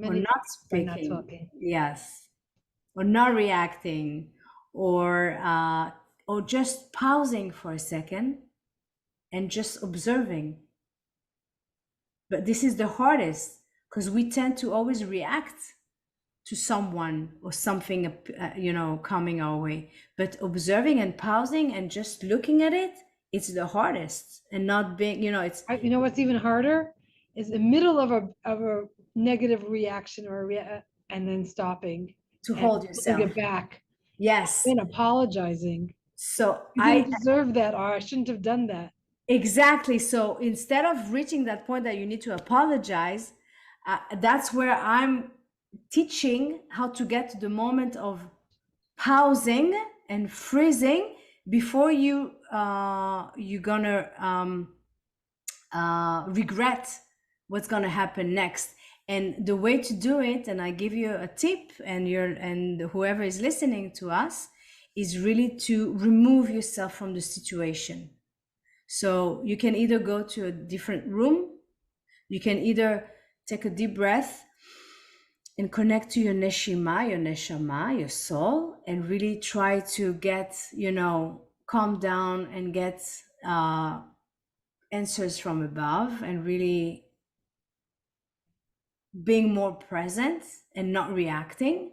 or Many not by not speaking. talking. Yes, or not reacting, or just pausing for a second and just observing. But this is the hardest because we tend to always react to someone or something, coming our way. But observing and pausing and just looking at it, it's the hardest. And not being, it's You know what's even harder is the middle of a negative reaction and then stopping to and hold pulling yourself. it back Yes. and apologizing. So You didn't deserve that, or I shouldn't have done that. exactly. So instead of reaching that point that you need to apologize, that's where I'm teaching how to get to the moment of pausing and freezing before you're gonna regret what's gonna happen next. And the way to do it, and I give you a tip, and whoever is listening to us, is really to remove yourself from the situation. So you can either go to a different room, you can either take a deep breath and connect to your neshama, your soul, and really try to get, calm down and get answers from above, and really being more present and not reacting,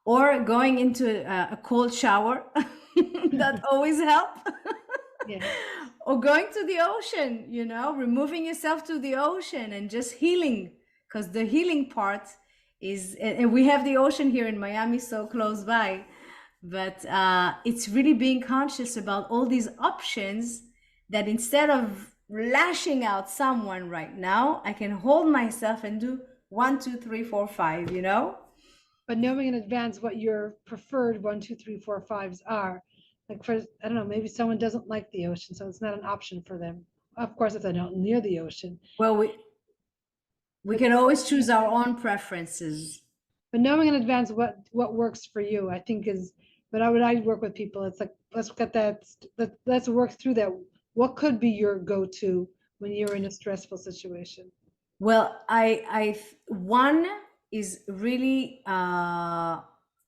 or going into a cold shower. That always help. Yeah. Or going to the ocean, removing yourself to the ocean and just healing, because the healing part is, and we have the ocean here in Miami so close by, but it's really being conscious about all these options, that instead of lashing out someone right now, I can hold myself and do 1, 2, 3, 4, 5, But knowing in advance what your preferred 1, 2, 3, 4, 5s are. Like for, I don't know, maybe someone doesn't like the ocean, so it's not an option for them. Of course, if they're not near the ocean. Well, we can always choose our own preferences. But knowing in advance what works for you, I think is. But when I work with people, it's like let's get that. Let's work through that. What could be your go-to when you're in a stressful situation? Well, one is really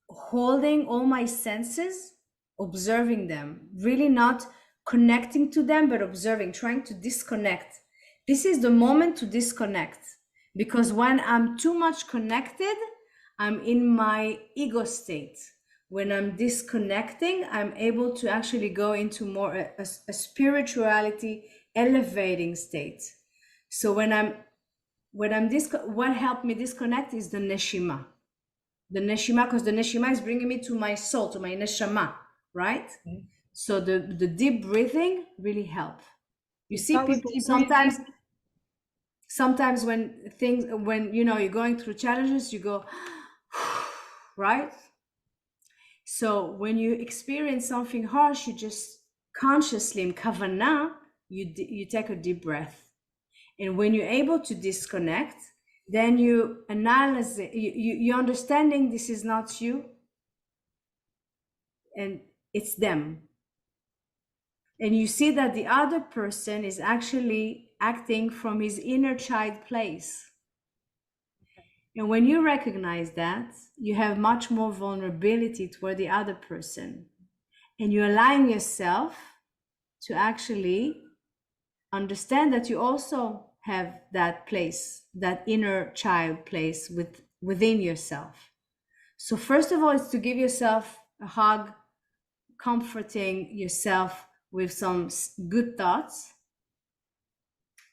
holding all my senses, observing them, really not connecting to them, but observing, trying to disconnect. This is the moment to disconnect, because when I'm too much connected, I'm in my ego state. When I'm disconnecting, I'm able to actually go into more a spirituality elevating state. So when I'm what helped me disconnect is the neshima. The neshima, because the neshima is bringing me to my soul, to my neshama, right? Okay. So the deep breathing really help. You see Start with people deep breathing. sometimes when you're going through challenges, you go right. So when you experience something harsh, you just consciously in kavana, you take a deep breath. And when you're able to disconnect, then you analyze it, you're understanding this is not you and it's them. And you see that the other person is actually acting from his inner child place. And when you recognize that, you have much more vulnerability toward the other person. And you're allowing yourself to actually understand that you also have that place, that inner child place within yourself. So first of all, it's to give yourself a hug, comforting yourself with some good thoughts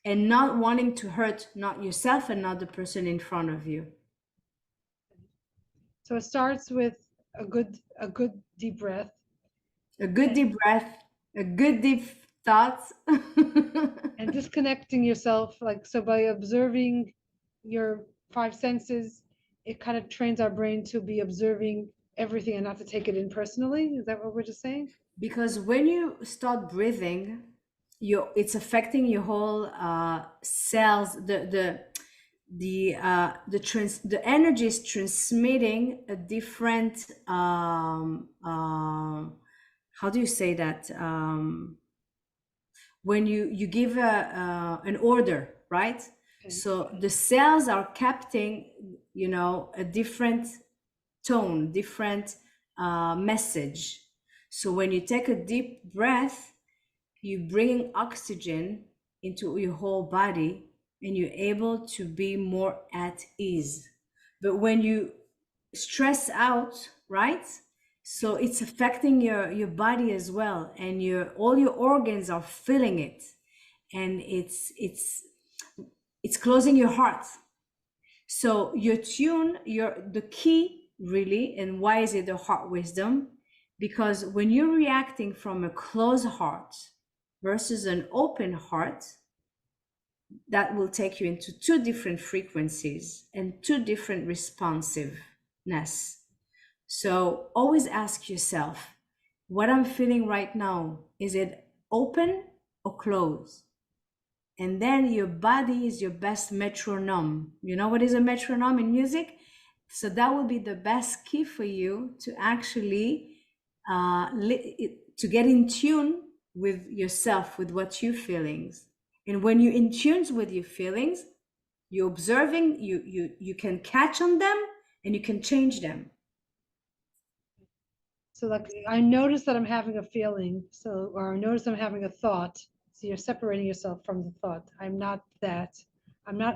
and not wanting to hurt not yourself and not the person in front of you. So it starts with a good deep breath. A good deep breath, a good deep thoughts. And disconnecting yourself, like, so by observing your five senses, it kind of trains our brain to be observing everything and not to take it in personally. Is that what we're just saying? Because when you start breathing, it's affecting your whole cells. The energy is transmitting a different how do you say that, when you give an order, right? Okay. So the cells are capturing a different tone, different message. So when you take a deep breath, you bring oxygen into your whole body and you're able to be more at ease. But when you stress out, right? So it's affecting your body as well, and all your organs are feeling it, and it's closing your heart. So the key really, and why is it the heart wisdom? Because when you're reacting from a closed heart versus an open heart, that will take you into two different frequencies and two different responsiveness. So always ask yourself, what I'm feeling right now, is it open or closed? And then your body is your best metronome. You know what is a metronome in music? So that will be the best key for you to actually to get in tune with yourself, with what you're feeling. And when you're in tune with your feelings, you're observing, you can catch on them and you can change them. So like, I notice that I'm having a feeling, or I notice I'm having a thought. So you're separating yourself from the thought. I'm not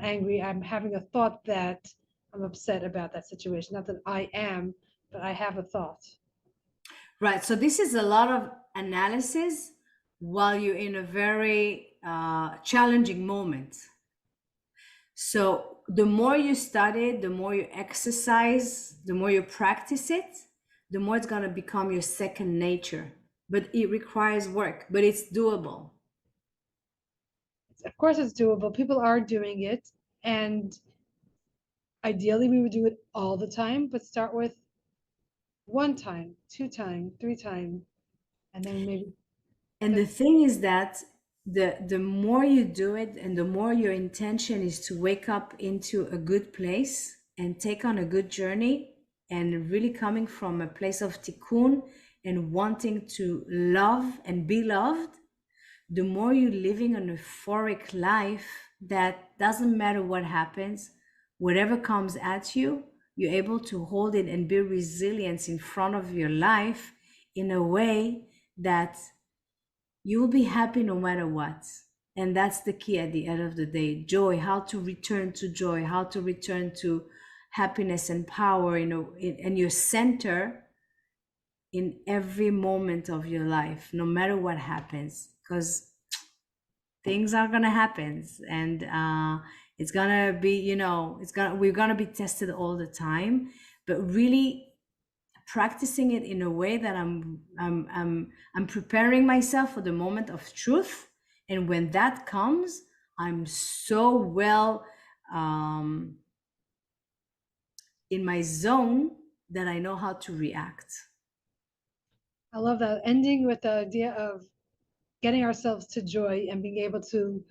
angry. I'm having a thought that I'm upset about that situation. Not that I am, but I have a thought. Right. So this is a lot of analysis while you're in a very challenging moment. So the more you study, the more you exercise, the more you practice it, the more it's going to become your second nature. But it requires work, but it's doable. Of course it's doable. People are doing it. And ideally we would do it all the time, but start with 1 time, 2 times, 3 times, and then maybe. And the thing is that the more you do it and the more your intention is to wake up into a good place and take on a good journey and really coming from a place of tikkun and wanting to love and be loved, the more you're living an euphoric life that doesn't matter what happens, whatever comes at you, you're able to hold it and build resilience in front of your life in a way that you will be happy no matter what. And that's the key at the end of the day. Joy, how to return to joy, how to return to happiness and power, in your center in every moment of your life, no matter what happens, because things are gonna happen, and it's gonna be, we're gonna be tested all the time. But really practicing it in a way that I'm preparing myself for the moment of truth. And when that comes, I'm so well in my zone that I know how to react. I love that. Ending with the idea of getting ourselves to joy and being able to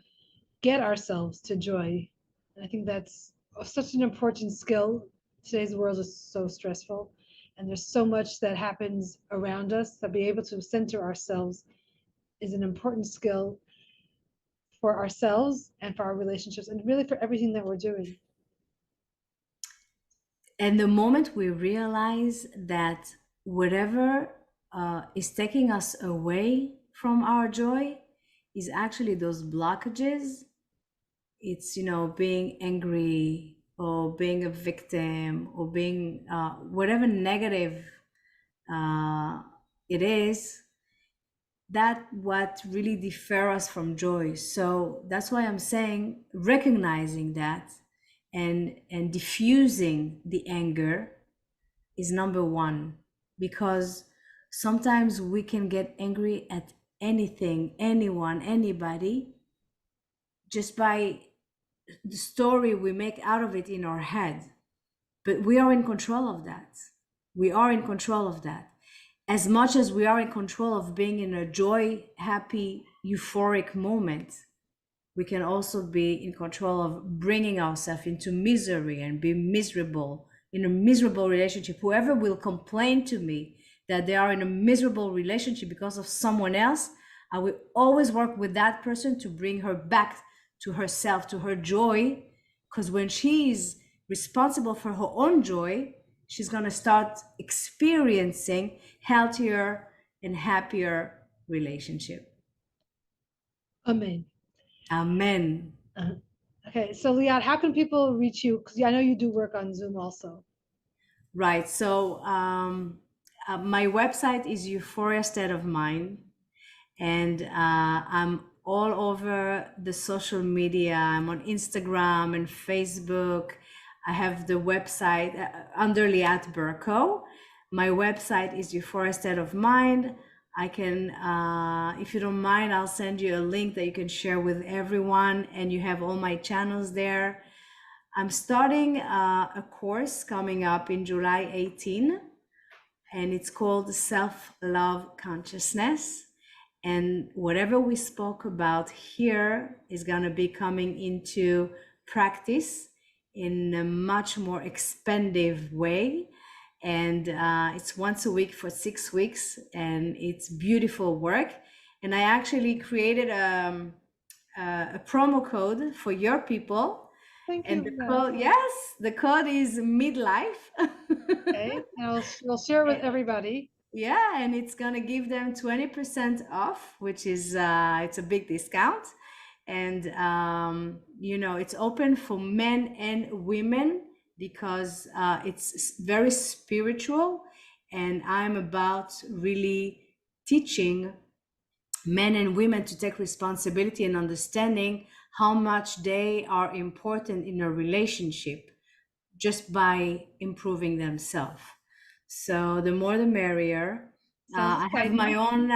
get ourselves to joy. And I think that's such an important skill. Today's world is so stressful, and there's so much that happens around us that being able to center ourselves is an important skill for ourselves and for our relationships and really for everything that we're doing. And the moment we realize that whatever is taking us away from our joy is actually those blockages. It's, being angry or being a victim or being whatever negative it is, that what really defer us from joy. So that's why I'm saying recognizing that and diffusing the anger is number one, because sometimes we can get angry at anything, anyone, anybody, just by the story we make out of it in our head. But we are in control of that. We are in control of that. As much as we are in control of being in a joy, happy, euphoric moment, we can also be in control of bringing ourselves into misery and be miserable in a miserable relationship. Whoever will complain to me that they are in a miserable relationship because of someone else, I will always work with that person to bring her back to herself, to her joy. Because when she is responsible for her own joy, she's going to start experiencing healthier and happier relationship. Amen. Amen. Okay, so Liat, how can people reach you? Because I know you do work on Zoom also. Right. So my website is Euphoria State of Mind, and I'm all over the social media. I'm on Instagram and Facebook. I have the website under Liat Berko. My website is Euphoria State of Mind. I can, if you don't mind, I'll send you a link that you can share with everyone, and you have all my channels there. I'm starting a course coming up in July 18, and it's called Self-Love Consciousness. And whatever we spoke about here is going to be coming into practice in a much more expansive way. And it's once a week for 6 weeks, and it's beautiful work. And I actually created a promo code for your people. Thank And you. the code, yes, the code is midlife. Okay, and we'll share it with everybody. Yeah, and it's gonna give them 20% off, which is it's a big discount. And it's open for men and women because it's very spiritual, and I'm about really teaching men and women to take responsibility and understanding how much they are important in a relationship just by improving themselves. So the more the merrier. I have my own,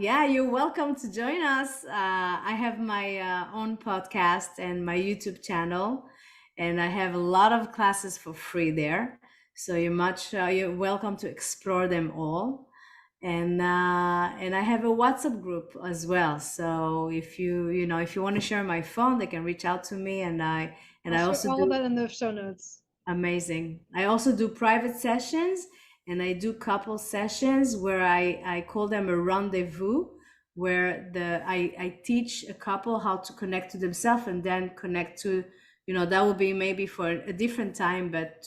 yeah, you're welcome to join us. I have my own podcast and my YouTube channel, and I have a lot of classes for free there. So you're welcome to explore them all. And I have a WhatsApp group as well. So if you want to share my phone, they can reach out to me, and I also all of that in the show notes. Amazing. I also do private sessions, and I do couple sessions where I call them a rendezvous, where I teach a couple how to connect to themselves and then connect to, that will be maybe for a different time, but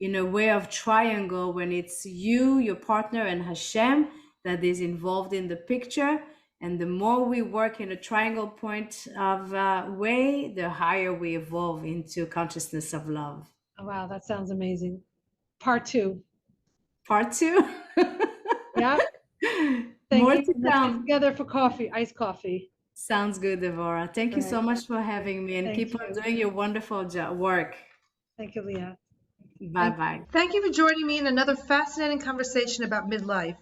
in a way of triangle, when it's you, your partner, and Hashem that is involved in the picture. And the more we work in a triangle point of way, the higher we evolve into consciousness of love. Oh, wow, that sounds amazing. Part 2. Part 2? Yeah. More to come. Together for coffee, iced coffee. Sounds good, Devora. Thank you so much for having me, and keep on doing your wonderful work. Thank you, Leah. Bye-bye. Thank you for joining me in another fascinating conversation about midlife.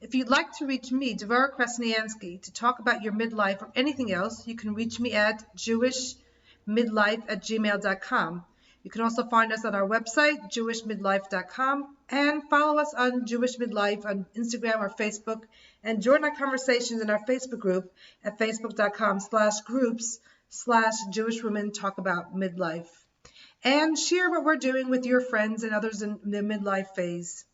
If you'd like to reach me, Devora Krasnianski, to talk about your midlife or anything else, you can reach me at jewishmidlife@gmail.com. You can also find us on our website, jewishmidlife.com, and follow us on Jewish Midlife on Instagram or Facebook, and join our conversations in our Facebook group at facebook.com/groups/Jewish Women Talk About Midlife. And share what we're doing with your friends and others in the midlife phase.